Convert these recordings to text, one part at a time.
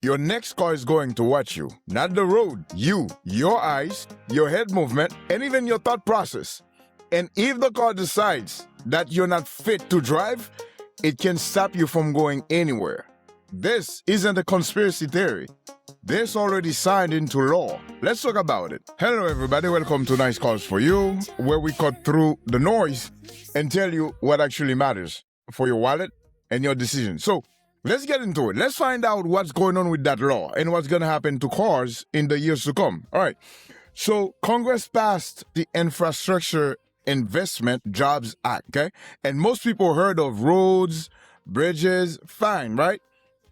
Your next car is going to watch you, not the road. You, your eyes, your head movement, and even your thought process. And if the car decides that you're not fit to drive, it can stop you from going anywhere. This isn't a conspiracy theory. This already signed into law. Let's talk about it. Hello everybody, welcome to Nice Cars for You, where we cut through the noise and tell you what actually matters for your wallet and your decision. So let's get into it. Let's find out what's going on with that law and what's going to happen to cars in the years to come. All right. So Congress passed the Infrastructure Investment Jobs Act, okay? And most people heard of roads, bridges, fine, right?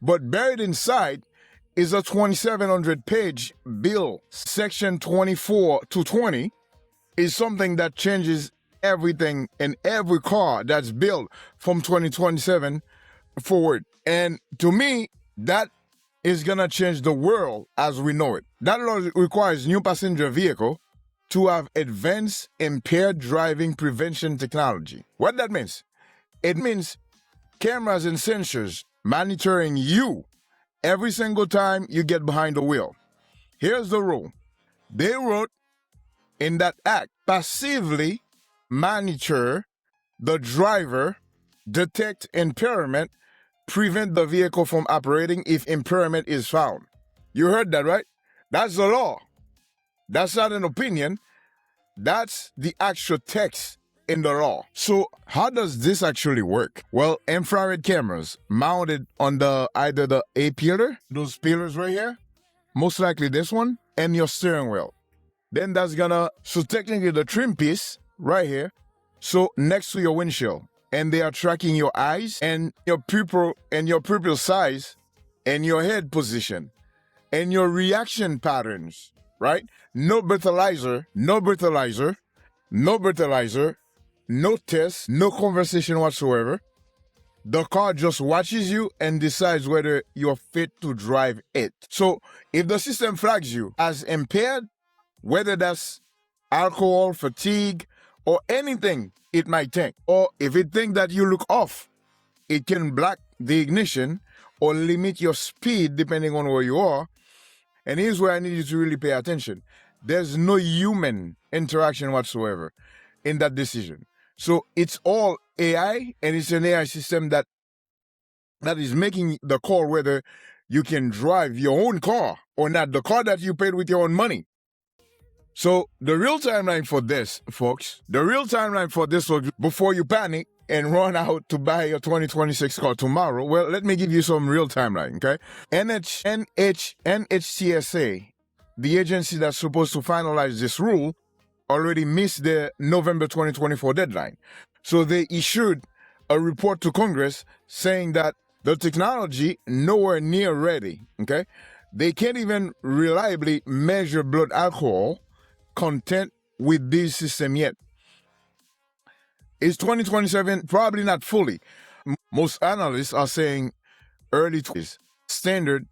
But buried inside is a 2,700-page bill. Section 24 to 20 is something that changes everything in every car that's built from 2027 forward. And to me, that is going to change the world as we know it. That law requires new passenger vehicle to have advanced impaired driving prevention technology. What that means? It means cameras and sensors monitoring you every single time you get behind the wheel. Here's the rule. They wrote in that act, passively monitor the driver, detect impairment, prevent the vehicle from operating if impairment is found. You heard that, right? That's the law. That's not an opinion. That's the actual text in the law. So how does this actually work? Well, infrared cameras mounted on either the A pillar, those pillars right here, most likely this one, and your steering wheel. Then so technically the trim piece right here, so next to your windshield. And they are tracking your eyes and your pupil size and your head position and your reaction patterns, right? No breathalyzer, no test, no conversation whatsoever. The car just watches you and decides whether you're fit to drive it. So if the system flags you as impaired, whether that's alcohol, fatigue, or anything it might think, or if it thinks that you look off, it can block the ignition or limit your speed depending on where you are. And here's where I need you to really pay attention. There's no human interaction whatsoever in that decision. So it's all AI, and it's an AI system that is making the call whether you can drive your own car or not, the car that you paid with your own money. So the real timeline for this, folks, before you panic and run out to buy your 2026 car tomorrow, well, let me give you some real timeline, okay? NHTSA, the agency that's supposed to finalize this rule, already missed the November 2024 deadline. So they issued a report to Congress saying that the technology nowhere near ready, okay? They can't even reliably measure blood alcohol content with this system yet. Is 2027? Probably not fully. Most analysts are saying early 20s standard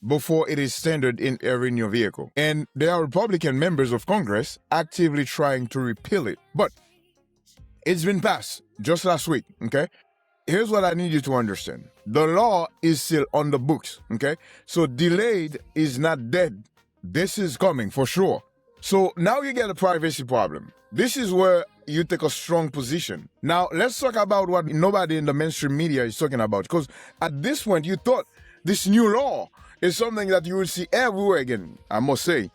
before it is standard in every new vehicle. And there are Republican members of Congress actively trying to repeal it. But it's been passed just last week, okay? Here's what I need you to understand. The law is still on the books, okay? So delayed is not dead. This is coming for sure. So now you get a privacy problem. This is where you take a strong position. Now, let's talk about what nobody in the mainstream media is talking about. Because at this point, you thought this new law is something that you will see everywhere again. I must say,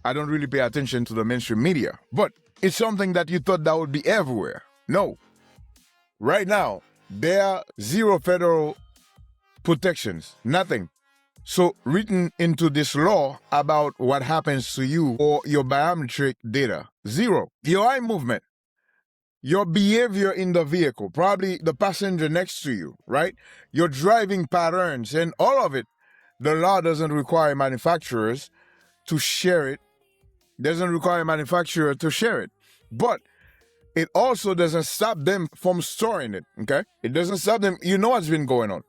I don't really pay attention to the mainstream media. But it's something that you thought that would be everywhere. No. Right now, there are zero federal protections. Nothing. So written into this law about what happens to you or your biometric data. Zero. Your eye movement, your behavior in the vehicle, probably the passenger next to you, right? Your driving patterns and all of it. The law doesn't require manufacturers to share it. But it also doesn't stop them from storing it, okay? It doesn't stop them. You know what's been going on.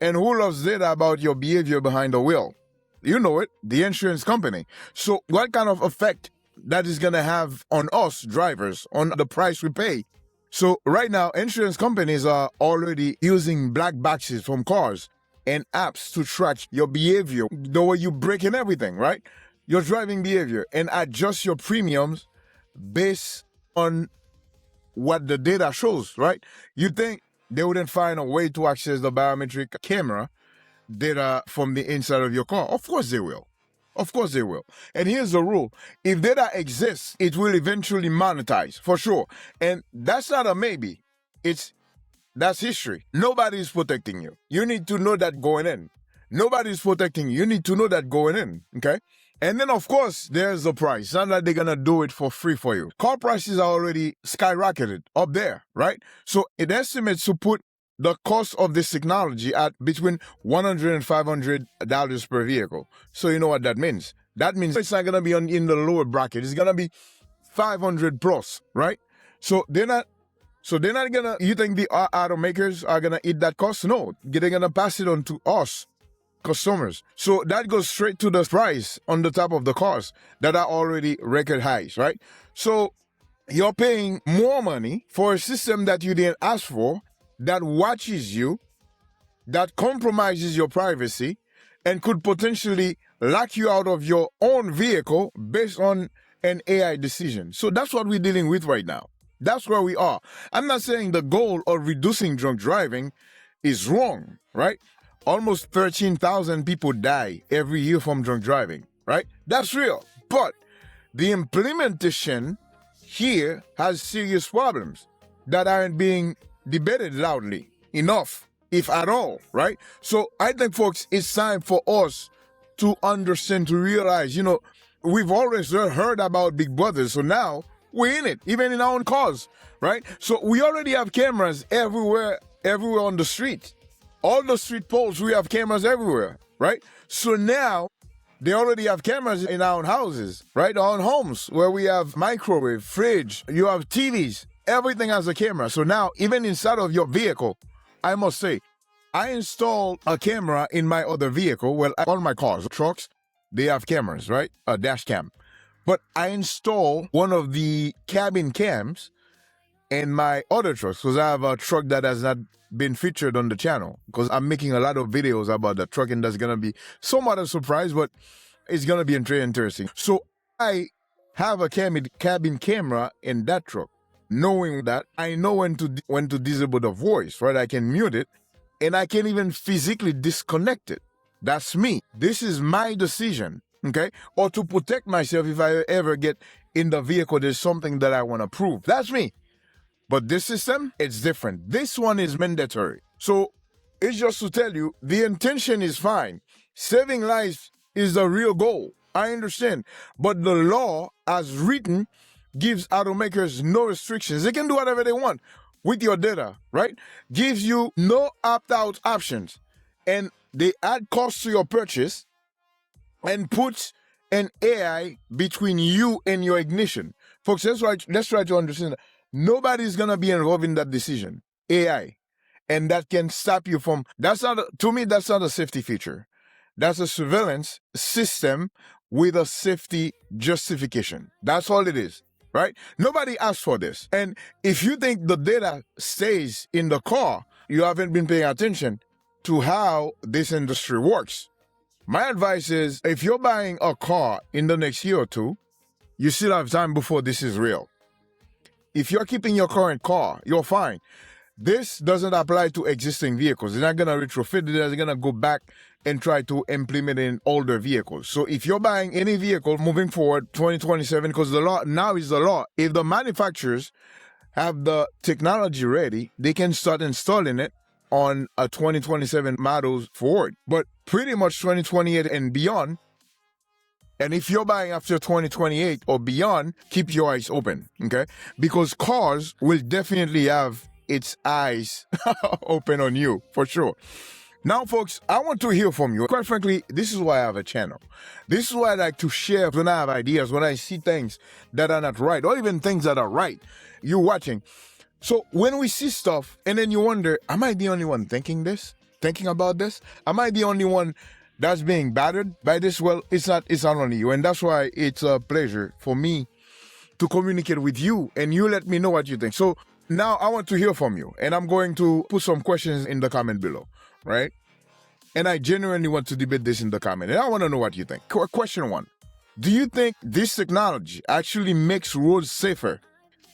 And who loves data about your behavior behind the wheel? You know it, the insurance company. So what kind of effect that is going to have on us drivers, on the price we pay? So right now, insurance companies are already using black boxes from cars and apps to track your behavior, the way you break and everything, right? Your driving behavior, and adjust your premiums based on what the data shows, right? You think they wouldn't find a way to access the biometric camera data from the inside of your car? Of course they will. Of course they will. And here's the rule. If data exists, it will eventually monetize, for sure. And that's not a maybe. That's history. Nobody is protecting you. You need to know that going in. Nobody is protecting you. You need to know that going in, okay? And then, of course, there's the price. It's not that they're going to do it for free for you. Car prices are already skyrocketed up there, right? So it estimates to put the cost of this technology at between $100 and $500 per vehicle. So you know what that means. That means it's not going to be in the lower bracket. It's going to be 500 plus, right? So they're not gonna, you think the automakers are gonna eat that cost? No, they're gonna pass it on to us, customers. So that goes straight to the price on the top of the cars that are already record highs, right? So you're paying more money for a system that you didn't ask for, that watches you, that compromises your privacy, and could potentially lock you out of your own vehicle based on an AI decision. So that's what we're dealing with right now. That's where we are. I'm not saying the goal of reducing drunk driving is wrong, right? Almost 13,000 people die every year from drunk driving, right? That's real. But the implementation here has serious problems that aren't being debated loudly enough, if at all, right? So I think, folks, it's time for us to understand, to realize, we've always heard about Big Brother, so now we're in it, even in our own cars, right? So we already have cameras everywhere on the street. All the street poles, we have cameras everywhere, right? So now they already have cameras in our own houses, right? Our own homes, where we have microwave, fridge, you have TVs, everything has a camera. So now, even inside of your vehicle, I must say, I installed a camera in my other vehicle. Well, all my cars, trucks, they have cameras, right? A dash cam. But I installed one of the cabin cams in my other trucks, because I have a truck that has not been featured on the channel, because I'm making a lot of videos about the truck, and that's going to be somewhat a surprise, but it's going to be very interesting. So I have a cabin camera in that truck. Knowing that, I know when to disable the voice, right? I can mute it, and I can even physically disconnect it. That's me. This is my decision. Okay? Or to protect myself if I ever get in the vehicle, there's something that I want to prove. That's me. But this system, it's different. This one is mandatory. So it's just to tell you, the intention is fine. Saving lives is the real goal. I understand. But the law, as written, gives automakers no restrictions. They can do whatever they want with your data, right? Gives you no opt-out options. And they add costs to your purchase and put an AI between you and your ignition. Folks, let's try to understand that nobody's going to be involved in that decision. AI. And that can stop you from, to me, that's not a safety feature. That's a surveillance system with a safety justification. That's all it is, right? Nobody asked for this. And if you think the data stays in the car, you haven't been paying attention to how this industry works. My advice is, if you're buying a car in the next year or two, you still have time before this is real. If you're keeping your current car, you're fine. This doesn't apply to existing vehicles. They're not going to retrofit it. They're going to go back and try to implement it in older vehicles. So if you're buying any vehicle moving forward, 2027, because the law now is the law, if the manufacturers have the technology ready, they can start installing it on a 2027 models forward. But pretty much 2028 and beyond. And if you're buying after 2028 or beyond, keep your eyes open, okay? Because cars will definitely have its eyes open on you, for sure. Now, folks, I want to hear from you. Quite frankly, this is why I have a channel. This is why I like to share when I have ideas, when I see things that are not right, or even things that are right. You're watching. So when we see stuff, and then you wonder, am I the only one thinking about this? Am I the only one that's being battered by this? Well, it's not only you. And that's why it's a pleasure for me to communicate with you, and you let me know what you think. So now I want to hear from you, and I'm going to put some questions in the comment below, right? And I genuinely want to debate this in the comment. And I want to know what you think. Question 1. Do you think this technology actually makes roads safer?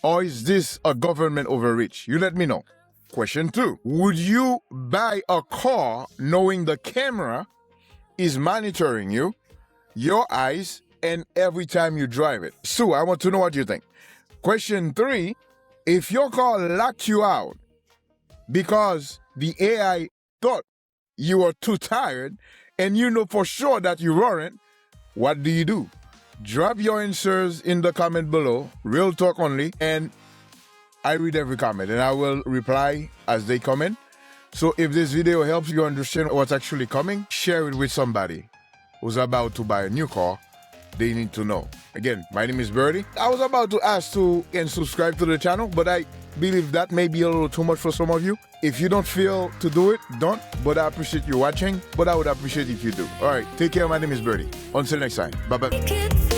Or is this a government overreach? You let me know. Question 2. Would you buy a car knowing the camera is monitoring you, your eyes, and every time you drive it? Sue, I want to know what you think. Question 3. If your car locked you out because the AI thought you were too tired and you know for sure that you weren't, what do you do? Drop your answers in the comment below, real talk only, and I read every comment and I will reply as they come in. So if this video helps you understand what's actually coming, share it with somebody who's about to buy a new car. They need to know. Again, my name is Birdie. I was about to ask to subscribe to the channel, but I believe that may be a little too much for some of you. If you don't feel to do it, don't. But I appreciate you watching. But I would appreciate if you do. All right, take care. My name is Birdie. Until next time. Bye-bye.